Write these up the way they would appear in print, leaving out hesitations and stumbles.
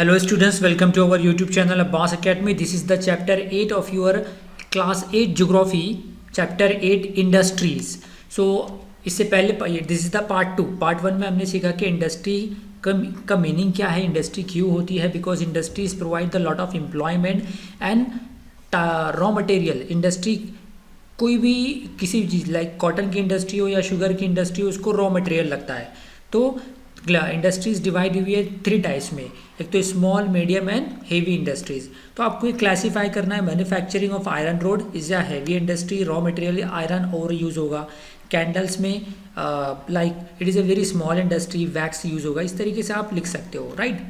Hello students, welcome to our YouTube channel Abbas Academy. This is the chapter 8 of your class 8 geography, chapter 8 industries. So इससे पहले this is the part 1 में हमने सीखा कि industry का meaning क्या है, इंडस्ट्री क्यों होती है, because industries provide the lot of employment and raw material. Industry कोई भी किसी चीज़ लाइक कॉटन की इंडस्ट्री हो या शुगर की इंडस्ट्री हो, उसको रॉ मटेरियल लगता है. तो इंडस्ट्रीज डिवाइड हुई है 3 टाइप्स में. एक तो small, medium and heavy industries. तो आपको ये क्लासीफाई करना है. Manufacturing of iron rod is a heavy industry, raw material iron over use होगा. कैंडल्स में like it is a very small industry, wax use होगा. इस तरीके से आप लिख सकते हो, right.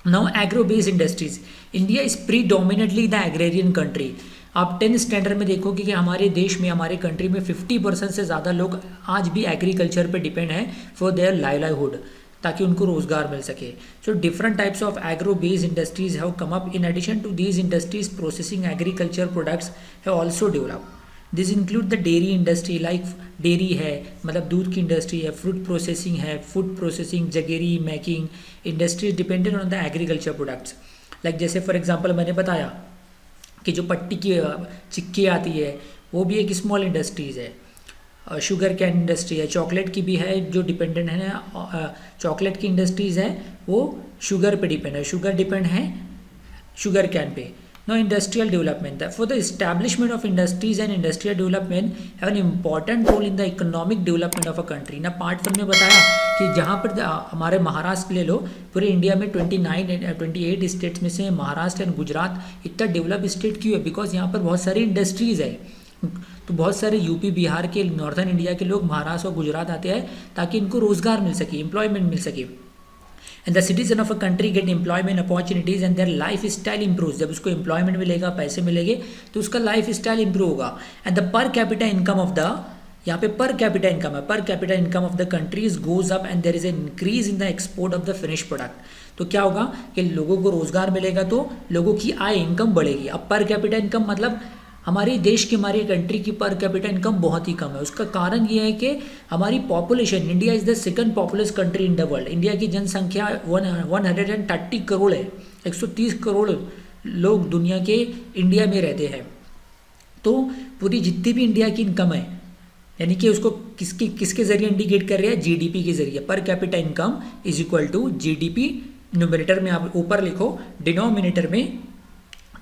Now agro based industries. India is predominantly the agrarian country. आप 10th स्टैंडर्ड में देखोगे कि हमारे देश में, हमारे कंट्री में 50% से ज़्यादा लोग आज भी एग्रीकल्चर पे डिपेंड हैं फॉर देयर लाइवलीहुड, ताकि उनको रोजगार मिल सके. So different types of agro based industries have come up. In addition to these industries, processing agriculture products have also develop. This include the dairy industry, like dairy है मतलब दूध की industry है, फ्रूट प्रोसेसिंग है, food processing, jaggery making industries dependent on the agriculture products. Like जैसे for example मैंने बताया कि जो पट्टी की चिक्की आती है वो भी एक स्मॉल इंडस्ट्रीज़ है. शुगर कैन इंडस्ट्री है, चॉकलेट की भी है जो डिपेंडेंट है. चॉकलेट की इंडस्ट्रीज़ है वो शुगर पे डिपेंड है, शुगर डिपेंड है शुगर कैन पे. No industrial development. For the establishment of industries and industrial development have an important role in the economic development of a country. ना part 1 में बताया कि जहाँ पर हमारे महाराष्ट्र ले लो, पूरे इंडिया में 28 स्टेट्स में से महाराष्ट्र एंड गुजरात इतना डेवलप स्टेट क्यों है? बिकॉज यहाँ पर बहुत सारी इंडस्ट्रीज़ है. तो बहुत सारे यूपी बिहार के, नॉर्दर्न इंडिया के लोग महाराष्ट्र और गुजरात आते हैं ताकि इनको रोजगार मिल सके, एम्प्लॉयमेंट मिल सके. And the citizen of a country get employment opportunities and their life style improve. जब उसको एम्प्लॉयमेंट मिलेगा, पैसे मिलेंगे, तो उसका लाइफ स्टाइल इंप्रूव होगा. And the per capita income of the, यहाँ पे पर कैपिटा इनकम है, per capita income of the countries goes up and there is an increase in the export of the finish product. तो क्या होगा कि लोगों को रोजगार मिलेगा तो लोगों की आय, इनकम बढ़ेगी. अब पर कैपिटा इनकम मतलब हमारे देश की, हमारी कंट्री की पर कैपिटा इनकम बहुत ही कम है. उसका कारण ये है कि हमारी population, India is the second populace country in the world. India की जनसंख्या 130 करोड़ है. 130 करोड़ लोग दुनिया के इंडिया में रहते हैं. तो पूरी जितनी भी इंडिया की इनकम है, यानी कि उसको किसके जरिए इंडिकेट कर रहे हैं? जीडीपी के जरिए. Per capita income is equal to GDP. Numerator में आप ऊपर लिखो, डिनोमिनेटर में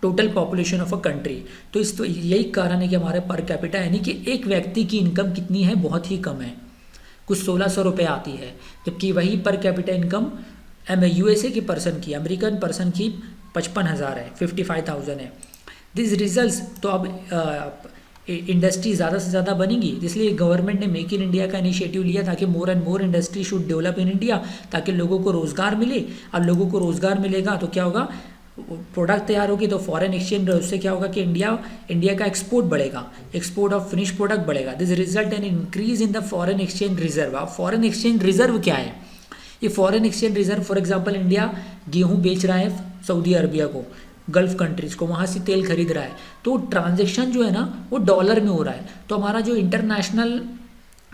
total population of a country. तो यही कारण है कि हमारे पर कैपिटा यानी कि एक व्यक्ति की इनकम कितनी है? बहुत ही कम है, कुछ 1600 रुपये आती है. जबकि वही पर कैपिटा इनकम यूएसए की पर्सन की, अमेरिकन पर्सन की 55,000 है, 55,000 है. This results. तो अब इंडस्ट्री ज़्यादा से ज़्यादा बनेंगी, इसलिए गवर्नमेंट ने मेक इन इंडिया का इनिशिएटिव लिया ताकि more and more industry should develop in India, ताकि लोगों को रोज़गार मिले. और लोगों को रोज़गार मिलेगा तो क्या होगा? प्रोडक्ट तैयार होगी तो फॉरेन एक्सचेंज, उससे क्या होगा कि इंडिया का एक्सपोर्ट बढ़ेगा, एक्सपोर्ट ऑफ फिनिश प्रोडक्ट बढ़ेगा. This result N increase in the foreign exchange reserve. अब फॉरेन एक्सचेंज रिजर्व क्या है? ये foreign exchange reserve, for example India गेहूं बेच रहा है सऊदी अरबिया को, गल्फ कंट्रीज़ को, वहाँ से तेल खरीद रहा है, तो ट्रांजेक्शन जो है ना वो डॉलर में हो रहा है. तो हमारा जो इंटरनेशनल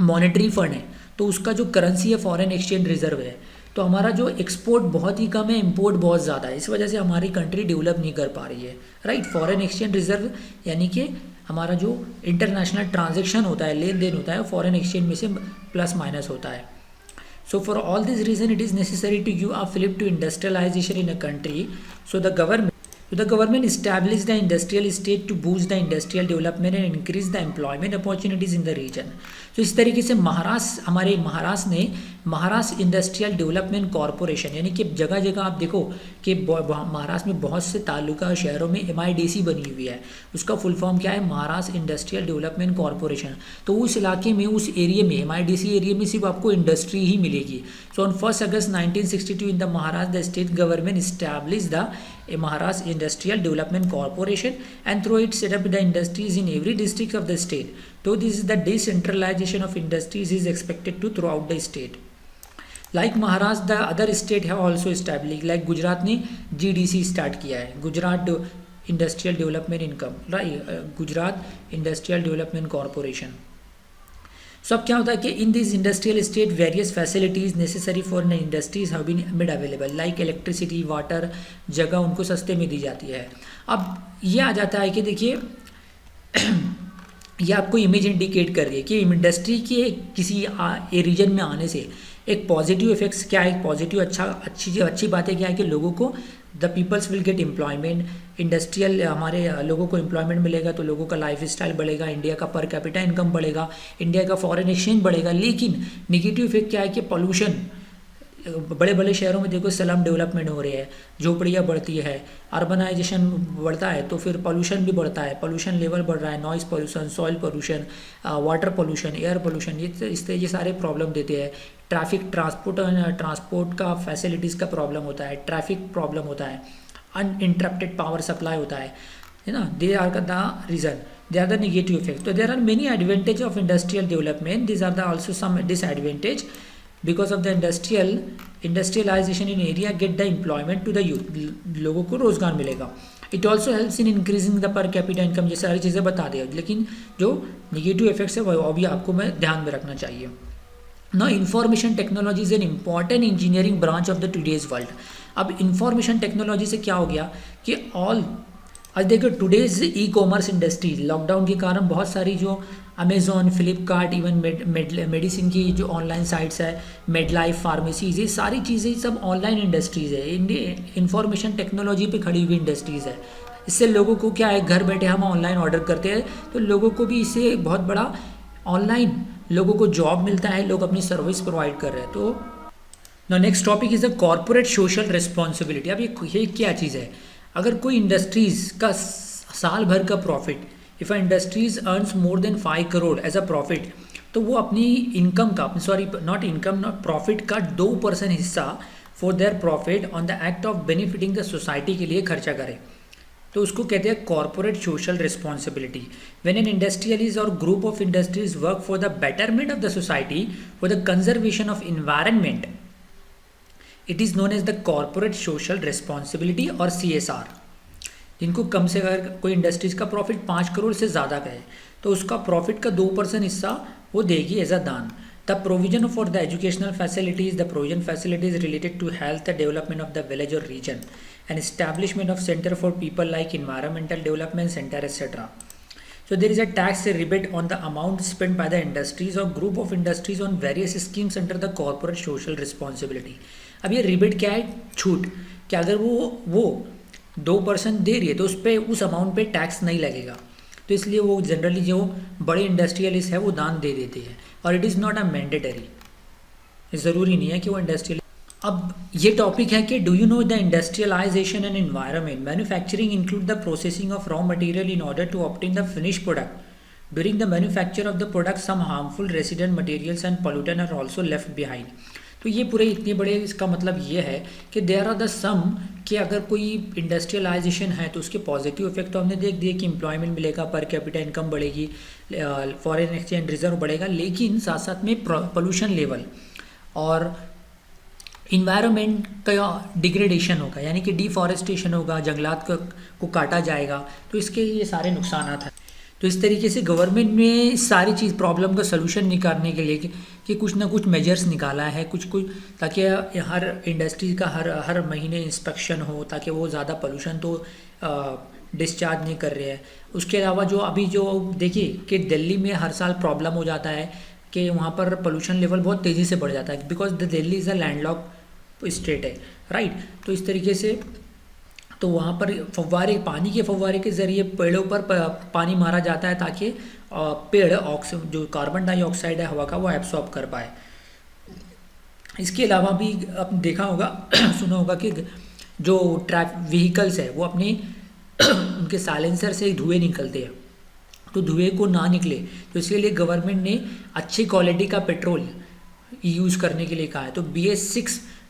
मॉनेटरी फंड है, तो उसका जो करेंसी है फॉरेन एक्सचेंज रिजर्व है. तो हमारा जो एक्सपोर्ट बहुत ही कम है, इंपोर्ट बहुत ज़्यादा है. इस वजह से हमारी कंट्री डेवलप नहीं कर पा रही है, राइट. फॉरेन एक्सचेंज रिजर्व यानी कि हमारा जो इंटरनेशनल ट्रांजेक्शन होता है, लेन देन होता है, फॉरेन एक्सचेंज में से प्लस माइनस होता है. So for all this reason, it is necessary to give a flip to industrialization in a country. So the government established the industrial state to boost the industrial development and increase the employment opportunities in the region. तो इस तरीके से हमारे महाराष्ट्र ने Maharashtra industrial development corporation, यानी कि जगह जगह आप देखो कि महाराष्ट्र में बहुत से तालुका शहरों में MIDC बनी हुई है. उसका फुल फॉर्म क्या है? Maharashtra industrial development corporation. तो उस इलाके में, उस एरिया में, MIDC एरिया में सिर्फ आपको इंडस्ट्री ही मिलेगी. So on 1 August 1962 in the Maharashtra the state government establish the Maharashtra Industrial Development Corporation and through it set up the industries in every district of the state. So this is the decentralization of industries is expected to throughout the state. Like Maharashtra, the other state have also established. Like Gujarat ने GDC start किया है, Gujarat industrial development income, right, Gujarat industrial development corporation. So अब क्या होता है कि in this industrial state various facilities necessary for the industries have been made available like electricity, water, जगह उनको सस्ते में दी जाती है। अब ये आ जाता है कि देखिए ये आपको इमेज इंडिकेट कर रही है कि इंडस्ट्री के किसी रीजन में आने से एक पॉजिटिव इफेक्ट्स क्या है, पॉजिटिव अच्छी बात है क्या है कि लोगों को the peoples will get employment, industrial हमारे लोगों को एम्प्लॉयमेंट मिलेगा तो लोगों का लाइफ स्टाइल बढ़ेगा, इंडिया का पर कैपिटा इनकम बढ़ेगा, इंडिया का फॉरेन एक्सचेंज बढ़ेगा। लेकिन निगेटिव इफेक्ट क्या है कि पॉल्यूशन, बड़े बड़े शहरों में देखो स्लम डेवलपमेंट हो रही है, झोपड़ियाँ बढ़ती है, अर्बनाइजेशन बढ़ता है तो फिर पॉल्यूशन भी बढ़ता है, पॉल्यूशन लेवल बढ़ रहा है, noise pollution, soil pollution, water pollution, air pollution, ये सारे प्रॉब्लम देते हैं। ट्रांसपोर्ट का फैसिलिटीज़ का प्रॉब्लम होता है, ट्रैफिक प्रॉब्लम होता है, अनइंटरप्टेड पावर सप्लाई होता है ना। They are the reason, they are the negative effect. तो there are many advantage of industrial development, this are the also some disadvantage because of the industrialization in area get the employment to the youth, लोगों को रोजगार मिलेगा। It also helps in increasing the per capita income, ये सारी चीज़ें बता दें, लेकिन जो निगेटिव इफेक्ट्स है वो अभी आपको मैं ध्यान में रखना चाहिए। Now information technology is an important engineering branch of the today's world। अब इंफॉर्मेशन टेक्नोलॉजी से क्या हो गया कि आज देखो today's e commerce industry, lockdown के कारण बहुत सारी जो अमेजोन, फ्लिपकार्ट, इवन मेडिसिन की जो ऑनलाइन साइट्स है, मेडलाइफ, फार्मेसीज, ये सारी चीज़ें सब ऑनलाइन इंडस्ट्रीज़ है, इंफॉर्मेशन टेक्नोलॉजी पे खड़ी हुई इंडस्ट्रीज़ है। इससे लोगों को क्या है, घर बैठे हम ऑनलाइन ऑर्डर करते हैं तो लोगों को भी इससे बहुत बड़ा ऑनलाइन लोगों को जॉब मिलता है, लोग अपनी सर्विस प्रोवाइड कर रहे हैं। तो next topic is the corporate social responsibility. अब ये क्या चीज़ है, अगर कोई इंडस्ट्रीज़ का साल भर का profit, if a industries earns more than 5 crore as a profit, तो वो अपनी इनकम का, नॉट प्रॉफिट का 2% हिस्सा for their profit on the act of benefiting the society के लिए खर्चा करे, तो उसको कहते हैं corporate social responsibility. When an industrialist or group of industries work for the betterment of the society, for the conservation of environment, it is known as the corporate social responsibility or CSR। जिनको कम से अगर कोई industries का profit 5 crore से ज़्यादा का है तो उसका प्रॉफिट का 2% हिस्सा वो देगी एज अ दान। The provision for the educational facilities, the provision facilities related to health, the development of the village और region, and establishment of center for people like environmental development center etc. So there is a tax rebate on the amount spent by the industries or group of industries on various schemes under the corporate social responsibility। अब ये rebate क्या है, छूट, कि अगर वो 2% दे रही है तो उस पर उस अमाउंट पे टैक्स नहीं लगेगा, तो इसलिए वो जनरली जो बड़े इंडस्ट्रियलिस्ट है वो दान दे देते हैं, और it is not a mandatory, ज़रूरी नहीं है कि वो इंडस्ट्रियल। अब ये टॉपिक है कि do you know the industrialization and environment, manufacturing include the processing of raw material in order to obtain the finish product. During the manufacture of the product some harmful resident materials and pollutant are also left behind. तो ये पूरे इतने बड़े, इसका मतलब ये है कि देयर आर द सम, कि अगर कोई इंडस्ट्रियलाइजेशन है तो उसके पॉजिटिव इफेक्ट तो हमने देख दिए कि एम्प्लॉयमेंट मिलेगा, पर कैपिटा इनकम बढ़ेगी, फॉरेन एक्सचेंज रिजर्व बढ़ेगा, लेकिन साथ साथ में पोल्यूशन लेवल और इन्वायरमेंट का डिग्रेडेशन होगा, यानी कि डिफॉरेस्टेशन होगा, जंगलात को काटा जाएगा, तो इसके ये सारे नुकसान हैं। तो इस तरीके से गवर्नमेंट ने सारी चीज़ प्रॉब्लम का सलूशन निकालने के लिए कि कुछ ना कुछ मेजर्स निकाला है, कुछ ताकि हर इंडस्ट्री का हर महीने इंस्पेक्शन हो, ताकि वो ज़्यादा पोल्यूशन तो डिस्चार्ज नहीं कर रहे हैं। उसके अलावा जो अभी जो देखिए कि दिल्ली में हर साल प्रॉब्लम हो जाता है कि वहाँ पर पोल्यूशन लेवल बहुत तेज़ी से बढ़ जाता है, because the Delhi is a landlock state है, राइट। तो इस तरीके से तो वहाँ पर पानी के फव्वारे के ज़रिए पेड़ों पर पानी मारा जाता है ताकि पेड़ जो कार्बन डाइऑक्साइड है हवा का वो एब्सॉर्ब कर पाए। इसके अलावा भी आपने देखा होगा सुना होगा कि जो व्हीकल्स है वो अपने उनके साइलेंसर से धुएँ निकलते हैं, तो धुएँ को ना निकले तो इसके लिए गवर्नमेंट ने अच्छी क्वालिटी का पेट्रोल यूज़ करने के लिए कहा है। तो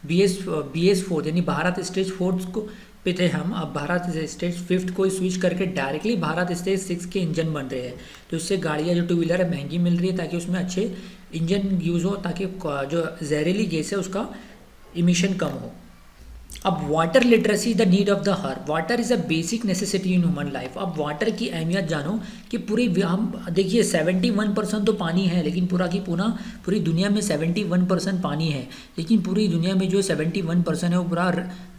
BS4 यानी भारत स्टेज 4 को पे थे हम, अब भारत स्टेज 5 को स्विच करके डायरेक्टली भारत स्टेज 6 के इंजन बन रहे हैं। तो इससे गाड़ियाँ जो 2 व्हीलर है महंगी मिल रही है ताकि उसमें अच्छे इंजन यूज़ हो, ताकि जो जहरीली गैस है उसका इमिशन कम हो। अब water literacy the need of the her, water is a basic necessity in human life. अब वाटर की अहमियत जानो कि हम देखिए 71% तो पानी है, लेकिन पूरी दुनिया में 71% पानी है, लेकिन पूरी दुनिया में जो 71% है वो पूरा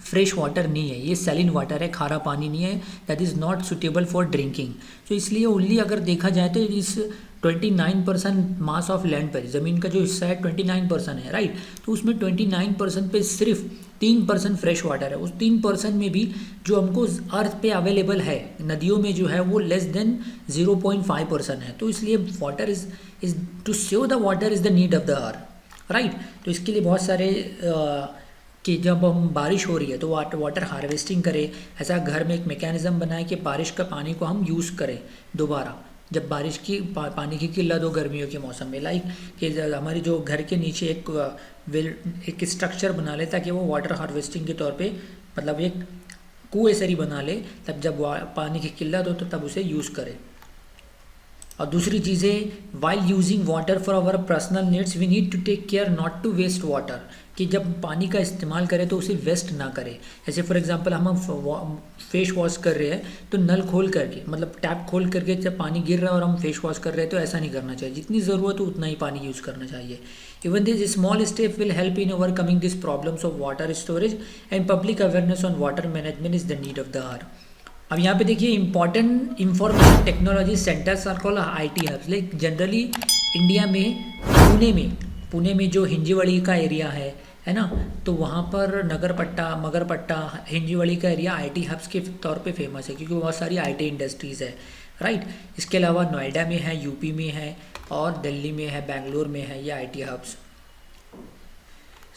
फ्रेश वाटर नहीं है, ये सैलिन वाटर है, खारा पानी नहीं है, that is not suitable for drinking. तो इसलिए ओनली अगर देखा जाए तो इस 29% मास ऑफ लैंड पर, ज़मीन का जो हिस्सा है 29% है, राइट। तो उसमें 29% पे सिर्फ 3% फ्रेश वाटर है। उस 3% में भी जो हमको अर्थ पे अवेलेबल है नदियों में जो है वो लेस देन 0.5% है। तो इसलिए water is to save the water is the need of the earth, right. तो इसके लिए बहुत सारे कि जब हम बारिश हो रही है तो वाटर हार्वेस्टिंग करें, ऐसा घर में एक मैकेनिज़्म बनाए कि बारिश का पानी को हम यूज़ करें दोबारा जब बारिश की पानी की किल्लत हो गर्मियों के मौसम में। लाइक कि हमारी जो घर के नीचे एक स्ट्रक्चर बना ले ताकि वो वाटर हार्वेस्टिंग के तौर पे, मतलब एक कुएं सरी बना ले, तब जब पानी की किल्लत हो तो तब उसे यूज़ करें। और दूसरी चीज़ें, while using water for our personal needs we need to take care not to waste water, कि जब पानी का इस्तेमाल करें तो उसे वेस्ट ना करें। जैसे फॉर एग्जांपल हम फेस वॉश कर रहे हैं तो नल खोल करके, मतलब टैप खोल करके जब पानी गिर रहा है और हम फेस वॉश कर रहे हैं तो ऐसा नहीं करना चाहिए। जितनी ज़रूरत हो उतना ही पानी यूज़ करना चाहिए। Even this small step will help in overcoming this problems of water storage and public awareness on water management is the need of the hour. अब यहाँ पे देखिए important information technology centres are called IT hubs. Like generally India में पुणे में जो हिंजीवड़ी का area है ना, तो वहाँ पर मगरपट्टा हिंजीवड़ी का एरिया IT हब्स के तौर पे फेमस है, क्योंकि बहुत सारी IT इंडस्ट्रीज़ है, राइट। इसके अलावा नोएडा में है, यूपी में है, और दिल्ली में है, बेंगलोर में है ये IT hubs.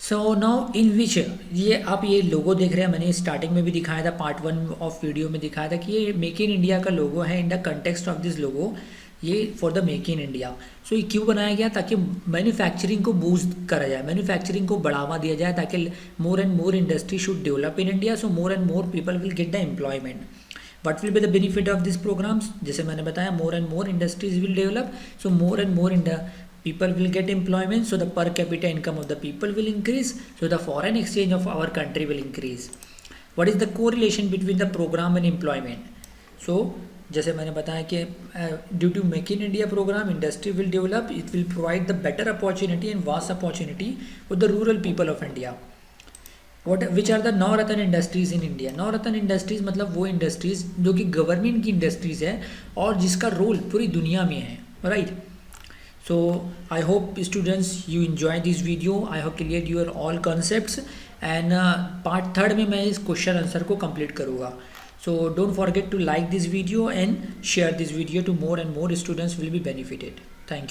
So now in which, ये आप ये लोगो देख रहे हैं, मैंने स्टार्टिंग में भी दिखाया था, पार्ट 1 ऑफ वीडियो में दिखाया था कि ये मेक इन इंडिया का लोगो है। In the context of this logo, ये for the make in India. So ये क्यों बनाया गया? ताकि मैन्युफैक्चरिंग को बूस्ट करा जाए, मैन्युफैक्चरिंग को बढ़ावा दिया जाए, ताकि more and more industry should develop in India, so more and more people will get the employment. What will be the benefit of this programs? जैसे मैंने बताया, more and more industries will develop, so more and more people will get employment, so the per capita income of the people will increase, so the foreign exchange of our country will increase. What is the correlation between the program and employment? So जैसे मैंने बताया कि due to make in India program industry will develop, it will provide the better opportunity and vast opportunity for the rural people of India. Which are the Navratna industries in India? Navratna industries मतलब वो industries जो कि government की industries है और जिसका role पूरी दुनिया में है, right. So I hope students you enjoy this video. I have cleared your all concepts and part 3 में मैं इस क्वेश्चन आंसर को कंप्लीट करूँगा। So don't forget to like this video and share this video to more and more students will be benefited. Thank you.